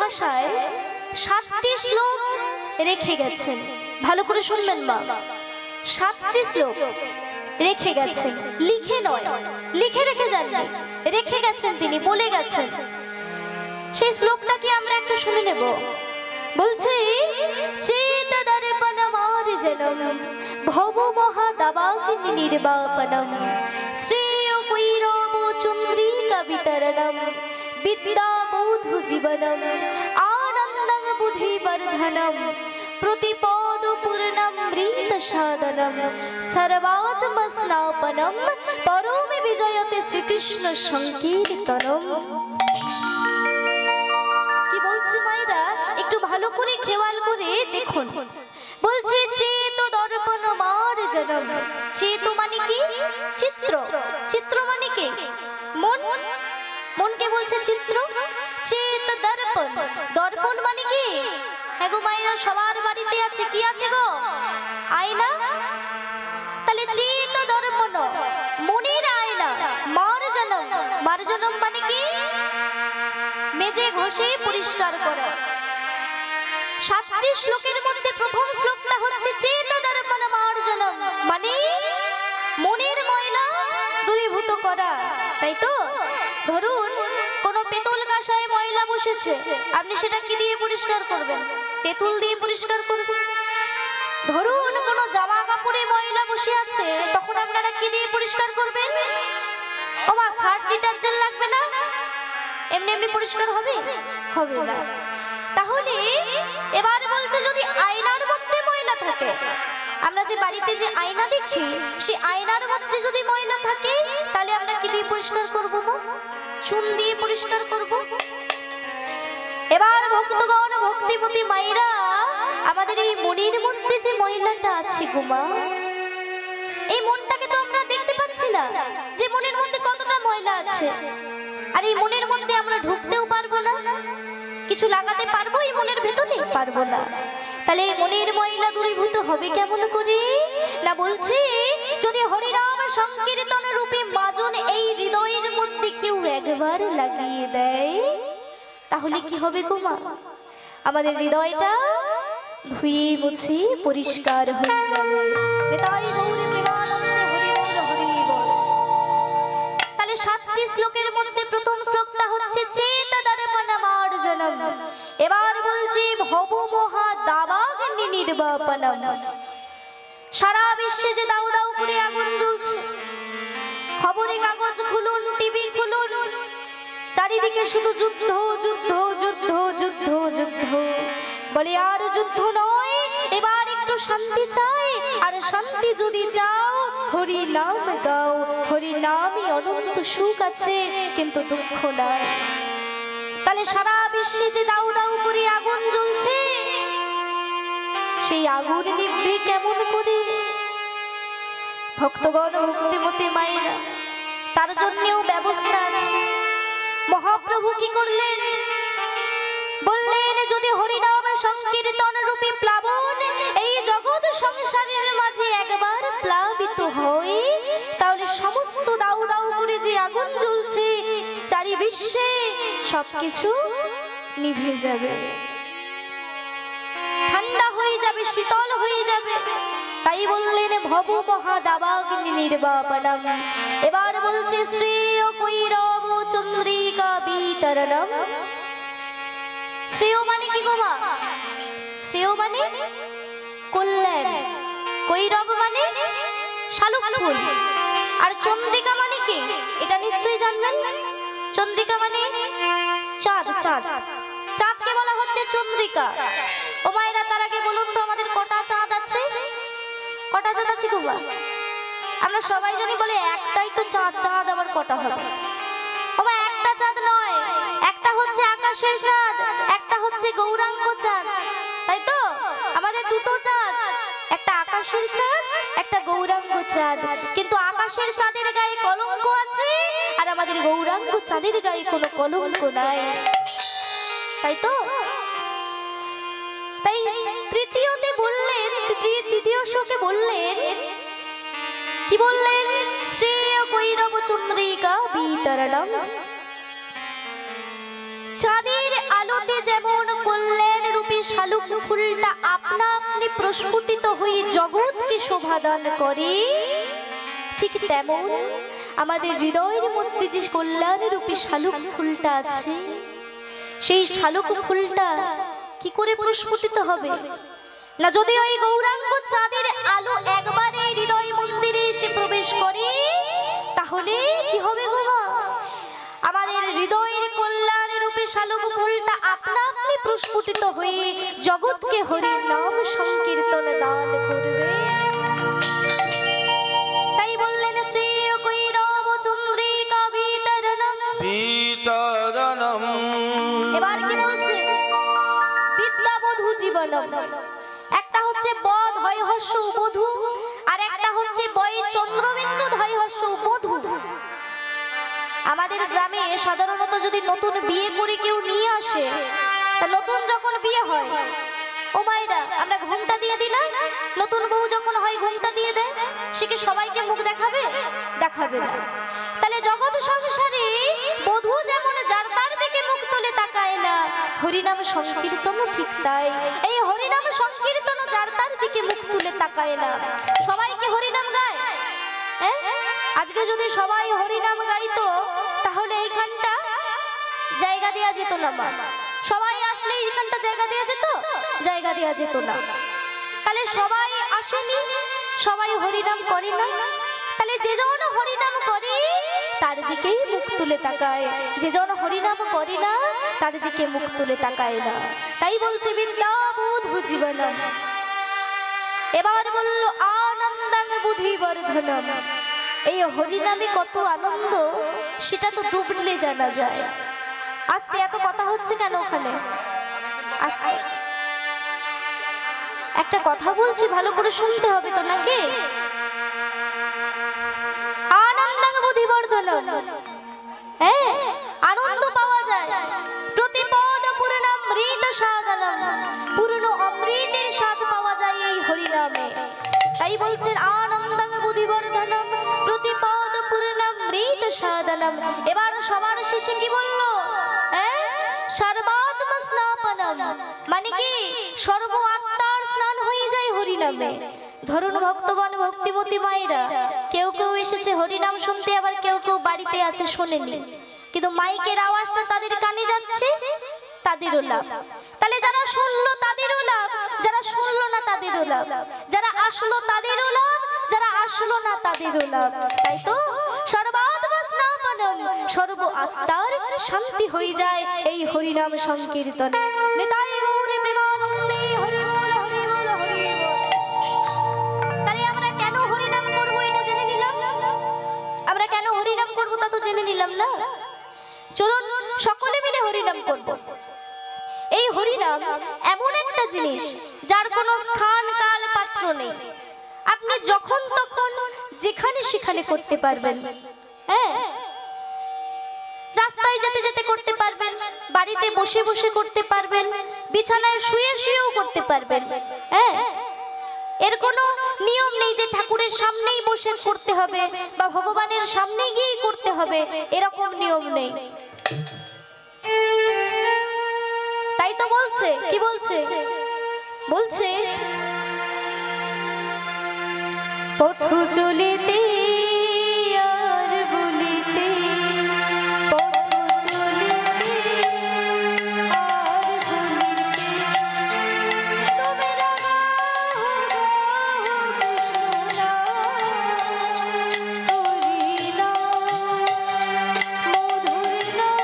ভাষায় 7টি শ্লোক রেখে গেছেন। ভালো করে শুনবেন মা, 7টি শ্লোক রেখে গেছেন, লিখে নয়, লিখে রেখে যাননি, রেখে গেছেন তিনি, বলে গেছেন। সেই শ্লোকটা কি আমরা একটু শুনে নেব। বলছে চেত দর্পণমার্জনম ভব মহা দাবাগ্নি নির্বাপনম শ্রেয় কৈরব চন্দ্রিকা বিতরণম বিদ্যা বৌধু জীবনম আনন্দং বুদ্ধি বর্ধনম প্রতিপদ পূর্ণমৃত সাধনম সর্বাত্ম স্নাপনম পরমে বিজয়তে শ্রীকৃষ্ণ সংকীর্তনম। কি বলছি মায়েরা, একটু ভালো করে খেয়াল করে দেখুন। বলছে চেত দর্পণ মার্জনম। চেত মানে কি? চিত্র। চিত্র মানে কি? মন। মনকে বলছে চিত্র। চেত দর্পণ। দর্পণ মানে কি? হ্যাঁ গো মায়েরা, সবার বাড়িতে আছে, কি আছে গো? আয়না। তাহলে চেত দর্পণ মনের আয়না। মার্জনম। মার্জনম মানে কি? মেজে ঘষে পরিষ্কার করা। 7টি শ্লোকের মধ্যে প্রথম শ্লোকটা হচ্ছে চেত দর্পণ মার্জনম, মানে মনের ময়লা দূরীভূত করা। তাই তো? ধরুন কোন পেতল কাঁসায় ময়লা বসেছে, আপনি সেটা কি দিয়ে পরিষ্কার করবেন? তেঁতুল দিয়ে পরিষ্কার করবেন। ধরুন কোন জামা কাপড়ে ময়লা বসে আছে, তখন আপনারা কি দিয়ে পরিষ্কার করবেন? ওমা সার্ফ ডিটারজেন্ট লাগবে না? এমনি এমনি পরিষ্কার হবে? হবে না। তাহলে এবার বলছে যদি আয়নার মধ্যে ময়লা থাকে, আমরা যে বাড়িতে যে আয়না দেখি, সেই আয়নার মধ্যে যদি ময়লা থাকে, তাহলে আমরা কি দিয়ে পরিষ্কার করবো মা? চুন দিয়ে পরিষ্কার করব। এবার ভক্তগণ, ভক্তিমতী মায়েরা, আমাদের এই মনের মধ্যে যে ময়লাটা আছে গো মা, এই মনটাকে তো আমরা দেখতে পাচ্ছি না যে মনের মধ্যে কতটা ময়লা আছে। আর এই মনের মধ্যে আমরা ঢুকতেও পারবো না, কিছু লাগাতে পারবো এই মনের ভেতরে? পারবো না। তাহলে এই মনের ময়লা দূরীভূত হবে কেমন করে? না বলছি যদি হরিনাম সংকীর্তন রূপে মাজন এই হৃদয়ের মধ্যে কেউ একবার লাগিয়ে দেয়, তাহলে কি হবে গো মা? আমাদের হৃদয়টা ধুয়ে মুছে পরিষ্কার হয়ে যাবে। তাহলে 7টি শ্লোকের মধ্যে প্রথম শ্লোকটা হচ্ছে চেত দর্পণ মার্জনম। এবার বলছি ভব মহা দাবাগ্নি নির্বাপনম। সারা বিশ্বে যে দাউ দাউ করে আগুন জ্বলছে, খবরে কাগজ খুলুন, টিভি খুলুন, চারিদিকে শুধু যুদ্ধ যুদ্ধ যুদ্ধ যুদ্ধ যুদ্ধ। বলে আর যুদ্ধ নয়, এবার একটু শান্তি চাই। আর শান্তি যদি চাও, হরি নাম গাও। হরি নামই অনন্ত সুখ আছে, কিন্তু দুঃখ নাই। তাহলে সারা বিশ্বে যে দাউ দাউ করে আগুন জ্বলছে, সেই আগুন নিভবে কেমন করে? ভক্তগণ, ভক্তিমতী মায়েরা, তার জন্যও ব্যবস্থা আছে। মহাপ্রভু কি করলেন? বললেন যদি হরিনাম সংকীর্তন রূপী প্লাবন এই জগৎ সংসারের মাঝে একবার প্লাবিত হয়, তাহলে সমস্ত দাউ দাউ করে যে আগুন জ্বলছে চারি বিশ্বে, সবকিছু নিভে যাবে, ঠান্ডা হয়ে যাবে, শীতল হয়ে যাবে। তাই বললেন ভব মহা দাবাগ্নি নির্বাপনম। এবার বলছে শ্রেয় কৈরব চন্দ্রিকা বিতরণম। শ্রেয় মানে কি গো মা? শ্রেয় মানে কল্যাণ, কৈরব মানে শালুক ফুল, আর চন্দ্রিকা মানে কি? এটা নিশ্চয়ই জানবেন। চন্দ্রিকা মানে চাঁদ। চাঁদ, চাঁদকে বলা হচ্ছে চন্দ্রিকা। ও মায়েরা, তার আগে বলুন তো আমাদের কটা চাঁদ আছে? কটা চাঁদ আছে গো মা? আমরা সবাই জানি, বলে একটাই তো চাঁদ। চাঁদ আবার কটা হবে? ও মা, একটা চাঁদ নয়, একটা হচ্ছে আকাশের চাঁদ, একটা হচ্ছে গৌরাঙ্গ চাঁদ। তাই তো? আমাদের দুটো চাঁদ, একটা আকাশের চাঁদ, একটা গৌরাঙ্গ চাঁদ। কিন্তু আকাশের চাঁদের গায়ে কলঙ্ক আছে, আর আমাদের গৌরাঙ্গ চাঁদের গায়ে কোনো কলঙ্ক নাই। তাই তো? তাই তৃতীয়তে বললেন, তৃতীয় শ্লোকে বললেন, কি বললেন? শ্রেয় কৈরব চন্দ্রিকা বিতরণম। চাঁদের আলোতে যেমন কল্যাণ রূপী শালুক ফুলটা আপনা আপনি প্রস্ফুটিত হয়ে জগৎকে শোভা দান করে, ঠিক তেমন আমাদের হৃদয়ের মধ্যে যে কল্যাণ রূপী শালুক ফুলটা আছে, সেই শালুক ফুলটা কি করে প্রস্ফুটিত হবে না যদি ওই গৌরাঙ্গ চাঁদের আলো একবারে হৃদয় মন্দিরে এসে প্রবেশ করে, তাহলে কি হবে গো মা? আমাদের হৃদয়ের কল্যাণ রূপে শালুক ফুলটা আপনা আপনি প্রস্ফুটিত হয়ে জগৎকে হরির নাম সংকীর্তন দান করবে। তাই বললেন শ্রী কৈরব চন্দ্রিকা বিতরণম বিতরণম। এবার কি বলছে? বিদ্যাবধূ জীবনম। একটা হচ্ছে বধ হয় হর্ষ বধূ, আর একটা হচ্ছে বয় চন্দ্রবিন্দু ধয় হর্ষ বধূ। আমাদের গ্রামে সাধারণত যদি নতুন বিয়ে করে কেউ নিয়ে আসে, তা নতুন যখন বিয়ে হয়, ও মায়েরা আমরা ঘোমটা দিয়ে দিই না? নতুন বউ যখন হয় ঘোমটা দিয়ে দেয়, সে কি সবাইকে মুখ দেখাবে? দেখাবে না। তাহলে জগৎ সংসারে বধূ যেমন যার তার দিকে মুখ তুলে তাকায় না, হরিনাম সংকীর্তন ঠিক তাই। এই হরিনাম সংকীর্তন যার তার দিকে মুখ তুলে তাকায় না। সবাইকে হরিনাম গায়? হ্যাঁ, আজকে যদি সবাই হরিনাম গাইতো তাহলে এইখানটা জায়গা দেওয়া যেত না। মা সবাই আসলে এইখানটা জায়গা দেওয়া যেত? জায়গা দেওয়া যেত না। তাহলে সবাই আসেনি, সবাই হরিনাম করে না, তাহলে যে জন হরিনাম করে তার দিকেই মুখ তুলে তাকায়, যে জন হরিনাম করে না তার দিকে মুখ তুলে তাকায় না। তাই বলছে বিদ্যাবধূ জীবনম। এবার বলল আনন্দাং বুদ্ধিবর্ধনম। এই হরিনামে কত আনন্দ সেটা তো ডুবলে জানা যায়। আস্তে এত কথা হচ্ছে কেন ওখানে? আস্তে একটা কথা বলছি, ভালো করে শুনতে হবে তো নাকি? আনন্দাং বুদ্ধিবর্ধনম। হ্যাঁ, আনন্দ পাওয়া যায়। প্রতিপদ পূর্ণামৃত সাধনম। পূর্ণ অমৃতের স্বাদ পাওয়া যায় এই হরিনামে। তাই বলছেন আনন্দাং বুদ্ধিবর্ধনম প্রতিপদ পূর্ণামৃত সাধনম। এবার সবার শেষে কি বলল? হ্যাঁ, সর্বাত্মা স্নাপনম, মানে কি সর্ব আত্মার স্নান হয়ে যায় হরিনামে। ধরুন ভক্তগণ, ভক্তিমতী মায়েরা, কেউ কেউ এসেছে হরিনাম শুনতে, আবার কেউ কেউ বাড়িতে আছে শোনেনি, কিন্তু মাইকের আওয়াজটা তাদের কানে যাচ্ছে, তাদেরও লাভ। তাহলে যারা শুনলো তাদেরও লাভ, যারা শুনলো না তাদেরও লাভ, যারা আসলো তাদেরও লাভ, যারা আসলো না তাদেরও লাভ। তাই তো সর্বাত্মা স্নাপনম, সর্ব আত্মার শান্তি হয়ে যায় এই হরিনাম সংকীর্তনে। নিতাই গৌরে প্রেমানন্দে হরি বল হরি বল হরি বল। তাহলে আমরা কেন হরিনাম করব এটা জেনে নিলাম। আমরা কেন হরিনাম করব তা তো জেনে নিলাম না। চলুন সকলে মিলে হরিনাম করব। এই হরিনাম এমন একটা জিনিস যার কোনো স্থান কাল পাত্র নেই। আপনি যখন তখন যেখানে সেখানে করতে পারবেন। হ্যাঁ, রাস্তায় যেতে যেতে করতে পারবেন, বাড়িতে বসে বসে করতে পারবেন, বিছানায় শুয়ে শুয়েও করতে পারবেন। হ্যাঁ, এর কোনো নিয়ম নেই যে ঠাকুরের সামনেই বসে করতে হবে বা ভগবানের সামনে গিয়েই করতে হবে, এরকম নিয়ম নেই। তাই তো বলছে, কি বলছে? বলছে পথ চলিতে আর বলিতে, পথ চলিতে আর বলিতে, তুমি রাগাও কৃষ্ণ হরি নাম মধুর নাম।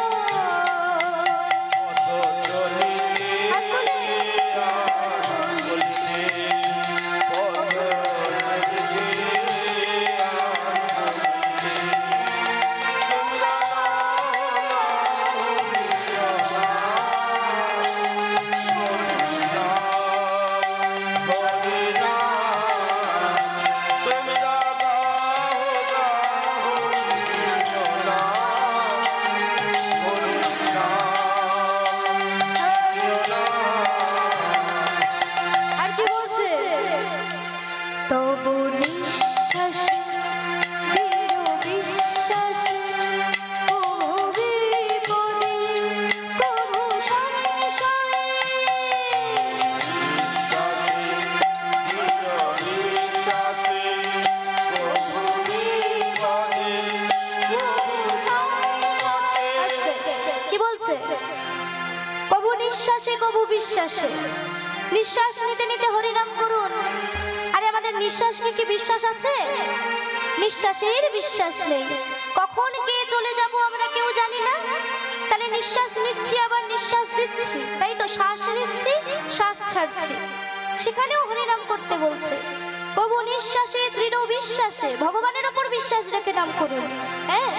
বলছে, কবু নিঃশ্বাসে কবু বিশ্বাসে, নিঃশ্বাস নিতে নিতে হরিনাম করুন। আরে আমাদের নিঃশ্বাসকে কি বিশ্বাস আছে? নিঃশ্বাসের বিশ্বাস নেই, কখন কে চলে যাব আমরা কেউ জানি না। তাহলে নিঃশ্বাস নিচ্ছি আবার নিঃশ্বাস দিচ্ছি, তাই তো, শ্বাস নিচ্ছি শ্বাস ছাড়ছি, সেখানেও হরিনাম করতে বলছে। কবু নিঃশ্বাসে দৃঢ় বিশ্বাসে, ভগবানের ওপর বিশ্বাস রেখে নাম করুন। হ্যাঁ,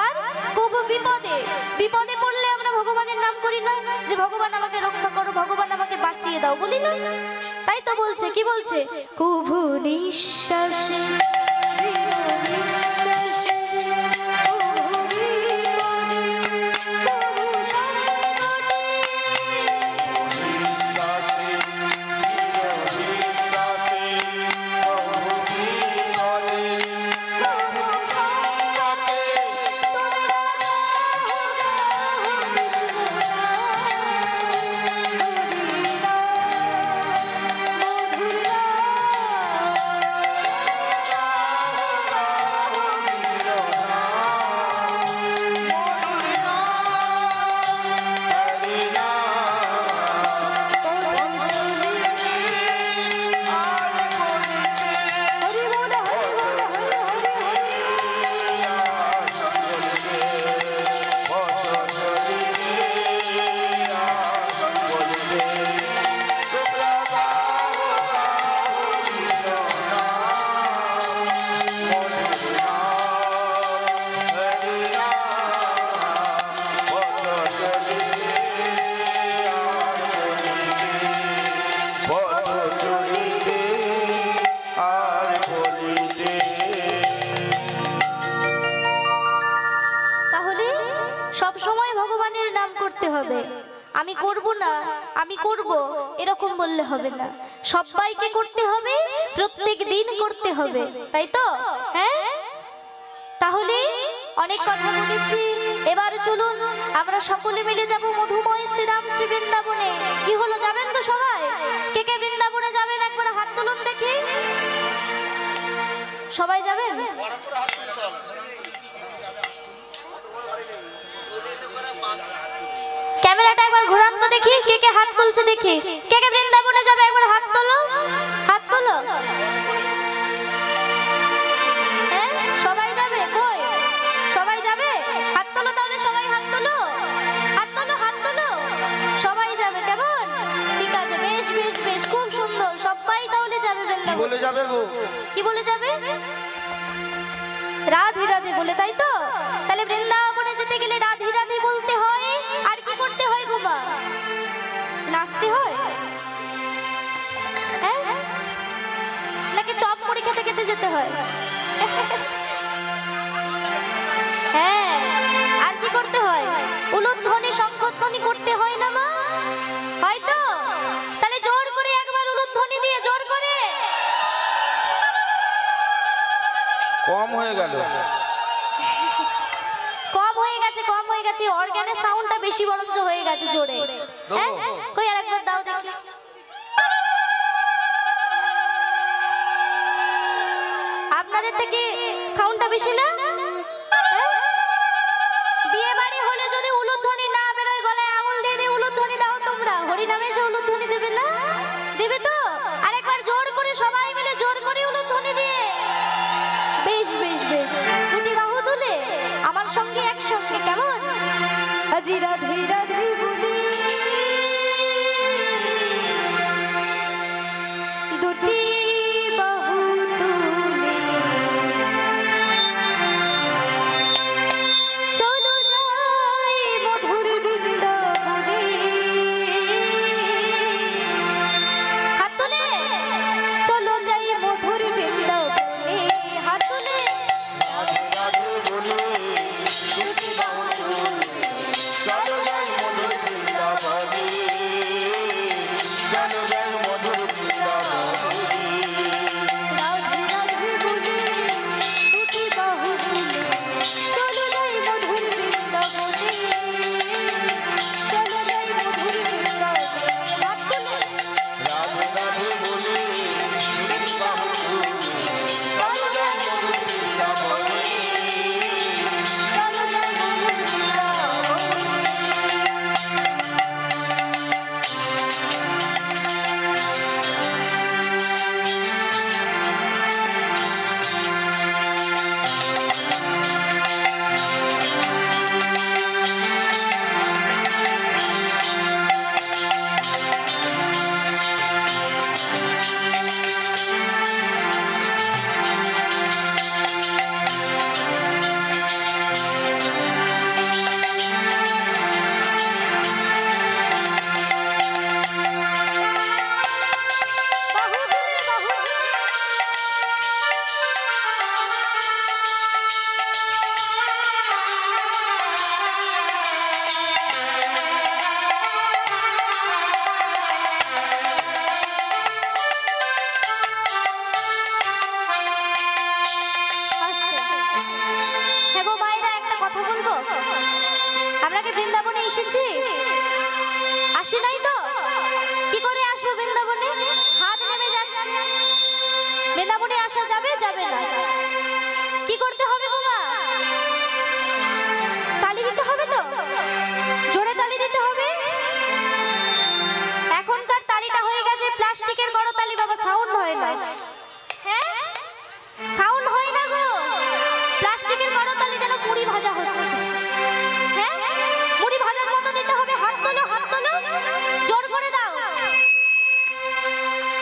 আর কবু বিপদে, বিপদে পড়লে আমরা ভগবানের নাম করি না, যে ভগবান আমাকে রক্ষা করো, ভগবান আমাকে বাঁচিয়ে দাও, বলি না? তাই তো বলছে, কি বলছে, কবু নিঃশ্বাসে আমি করব না, আমি করব এরকম বললে হবে না, সবাইকে করতে হবে, প্রত্যেক দিন করতে হবে, তাই তো? হ্যাঁ, তাহলে অনেক কথা বলেছি, এবার চলুন আমরা সকলে মিলে যাব মধুময় শ্রীরাম শ্রী বৃন্দাবনে। কি হলো, যাবেন তো সবাই? কে কে বৃন্দাবনে যাবেন একবার হাত তুলুন দেখি। সবাই যাবেন? ক্যামেরাটা একবার ঘোরান তো দেখি, কে কে হাত তুলছে দেখি। কে কে বৃন্দাবনে যাবে একবার হাত তোলো, হাত তোলো। হ্যাঁ, সবাই যাবে? কই, সবাই যাবে? হাত তোলো তাহলে, সবাই হাত তোলো, হাত তোলো, হাত তোলো। সবাই যাবে, কেমন? ঠিক আছে, বেশ বেশ বেশ, খুব সুন্দর, সবাই তাহলে যাবে বৃন্দাবনে। বলে যাবে গো, কি বলে যাবে? রাধে রাধে বলে, তাই তো? তাহলে বৃন্দাবনে যেতে গেলে রাধে রাধে বলতে হয়, আর কি করতে হয় গো মা? নাচতে হয়? হ্যাঁ, নাকি চপ মুড়ি খেতে খেতে যেতে হয়? হ্যাঁ, আর কি করতে হয়? উলুধ্বনি শঙ্খধ্বনি করতে হয় না মা? হয়তো? তাহলে জোর করে একবার উলুধ্বনি দিয়ে, জোর করে। কম হয়ে গেল, কম হয়ে গেছে, কম হয়ে গেছে, অর্গানের সাউন্ডটা বেশি বরঞ্চ হয়ে গেছে জোরে। হ্যাঁ, কই আরেকবার দাও দেখি। আপনাদের থেকে সাউন্ডটা বেশি না? বিয়ে বাড়ি হলে যদি উলুধ্বনি না বেরোয়, গলায় আঙুল দিয়ে দিয়ে উলুধ্বনি দাও তোমরা, হরিনামে এসে উলুধ্বনি দেবে না? দেবে তো? আরেকবার জোর করে সবাই মিলে জোর করে উলুধ্বনি দিয়ে। বেশ বেশ বেশ, দুটি বাহু তুলে আমার সঙ্গে একসঙ্গে, কেমন? আজি রাধে রাধে বলি, দুটি বাহু তুলে চলো যাই মধুর বৃন্দাবনে। হাত তুলে চলো যাই মধুর বৃন্দাবনে, হাত তুলে। রাধে বলে দুটি বাহু তুলে চলো যাই মধুর এসেছি? আসি নাই তো? কি করে আসবো বৃন্দাবনে? হাত নেমে যাচ্ছে। বৃন্দাবনে আসা যাবে যাবে না? কি করতে হবে গো মা? তালি দিতে হবে তো? জোরে তালি দিতে হবে। এখনকার তালিটা হয়ে গেছে প্লাস্টিকের করতালি বাবা, সাউন্ড হয় না। হ্যাঁ, সাউন্ড হয় না গো। প্লাস্টিকের করতালি যেন মুড়ি ভাজা হচ্ছে। হ্যাঁ, মুড়ি ভাজার মতো দিতে হবে। হাত তোলো, হাত তোলো, জোর করে দাও,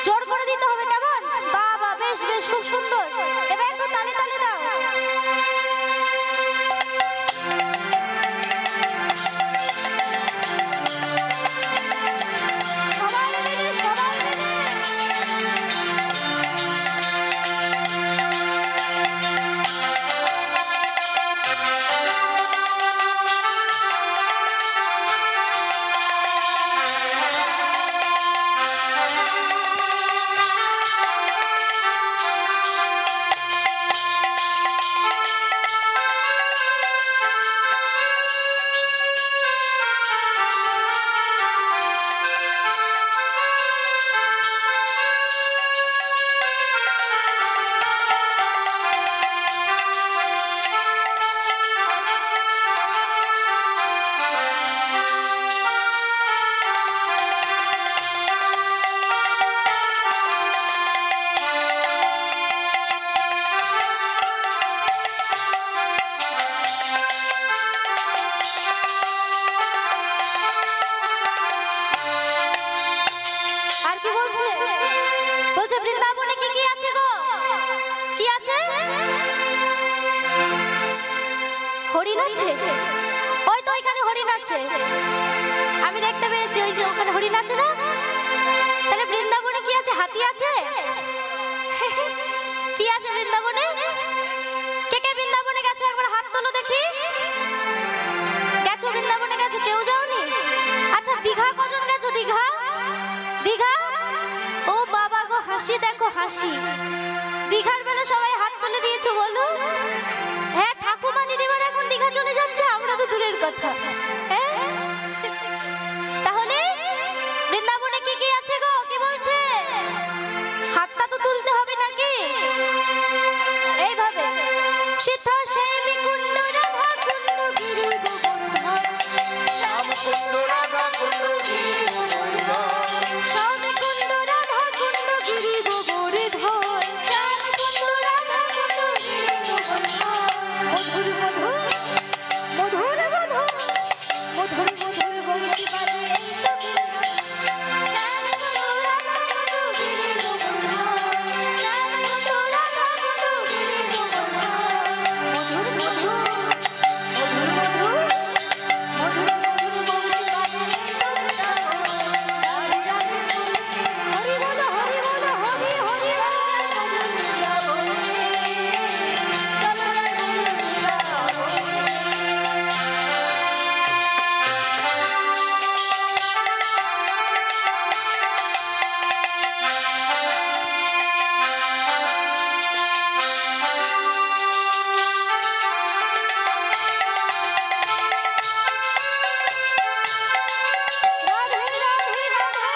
জোর করে দিতে হবে। কেমন? বাবা, বেশ বেশ, খুব সুন্দর। এবার একটু তালে তালে দাও। হরিণ আছে? ওই তো ওইখানে হরিণ আছে, আমি দেখতে পেয়েছি। ওই যে ওখানে হরিণ আছে না? তাহলে বৃন্দাবনে কি আছে? হাতি আছে? কি আছে বৃন্দাবনে? কে কে বৃন্দাবনে গেছো? একবার হাত তোলো দেখি। গেছো বৃন্দাবনে? গেছো? কেউ যাওনি? আচ্ছা, দীঘা কজন গেছো? দীঘা? দীঘা? ও বাবা গো, হাসি দেখো, হাসি। দীঘার বেলা সবাই হাত তুলে দিয়েছো বলো? হ্যাঁ, ঠাকুমা দিদিমার এখন দীঘা চলে যাচ্ছে, আমরা তো দূরের কথা। হ্যাঁ, তাহলে বৃন্দাবনে কি কি আছে গো? কি বলছে? হাতটা তো তুলতে হবে নাকি? এইভাবে সিদ্ধা সেমি কুণ্ড রাধা কুণ্ড গিরি গোবর্ধন, শ্যাম কুণ্ড রাধা কুণ্ড গিরি গোবর্ধন, শ্যাম কুণ্ড রাধা কুণ্ড গিরি গোবর্ধন, শ্যাম কুণ্ড রাধা কুণ্ড গিরি গোবর্ধন। মধুর মধুর মধুর মধুর মধুর মধুর বংশী বাজে এই তো বৃন্দাবন। শ্যাম কুণ্ড রাধা কুণ্ড গিরি গোবর্ধন, শ্যাম কুণ্ড রাধা কুণ্ড গিরি গোবর্ধন। মধুর মধুর মধুর মধুর মধুর মধুর বংশী বাজে এই তো বৃন্দাবন। রাধে রাধে হরি বল, হরি বল, হরি হরি বল। মধুর বৃন্দাবনে চলো রে মধুর রাধে রাধে রাধে।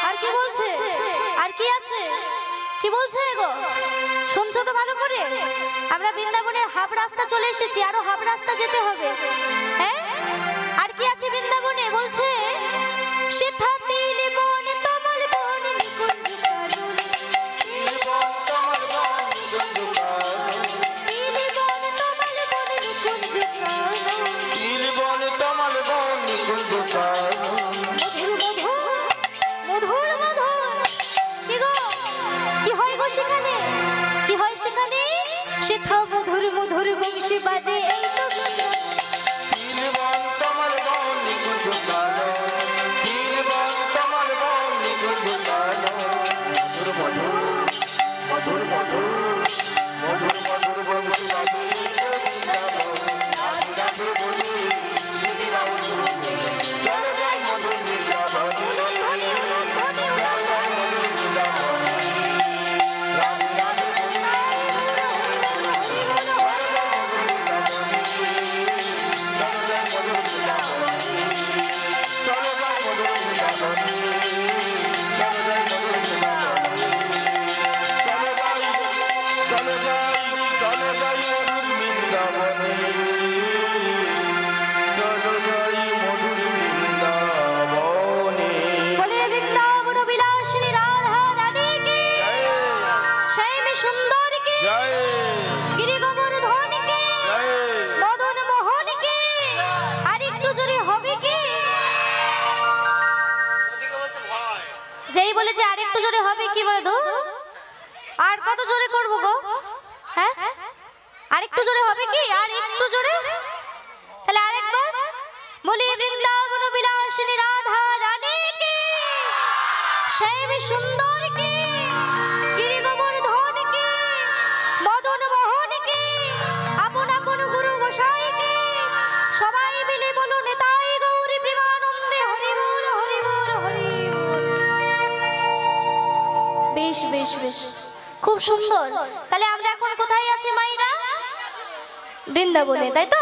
আর কি বলছে? আর কি আছে? কি বলছে গো? শুনছো তো ভালো করে? আমরা বৃন্দাবনের হাফ রাস্তা চলে এসেছি, আরো হাফ রাস্তা যেতে হবে। হ্যাঁ, আর কি আছে বৃন্দাবনে? বলছে সিদ্ধা তিল বন তমল বন নিকুঞ্জ কানন, তিল বন তমল বন নিকুঞ্জ কানন, তিল বন তমল বন নিকুঞ্জ কানন, তিল বন তমল বন নিকুঞ্জ কানন। মধুর মধুর মধুর মধুর। কি গো? কি হয় গো সেখানে? কি হয় সেখানে? সিদ্ধা মধুর মধুর বংশী বাজে এই তো বৃন্দাবন। তিল বন তমল বন নিকুঞ্জ কানন, জোরে হবে কি বলে দো? আর কত জোরে করবো গো? হ্যাঁ, আর একটু জোরে হবে কি? আর একটু জোরে, তাহলে আরেকবার বলি, বৃন্দাবন বিলাসিনী রাধা রানী কি, শ্যাম সুন্দর কি, গিরি গোবর্ধন কি, মদন মোহন কি, আপন আপন গুরু গোসাই কি, সবাই মিলে বলো নেতাই গৌরী প্রেমানন্দে হরি বল হরি বল হরি বল। বেশ বেশ বেশ, খুব সুন্দর। তাহলে আমরা এখন কোথায় আছি মাইরা? বৃন্দাবনে, তাই তো?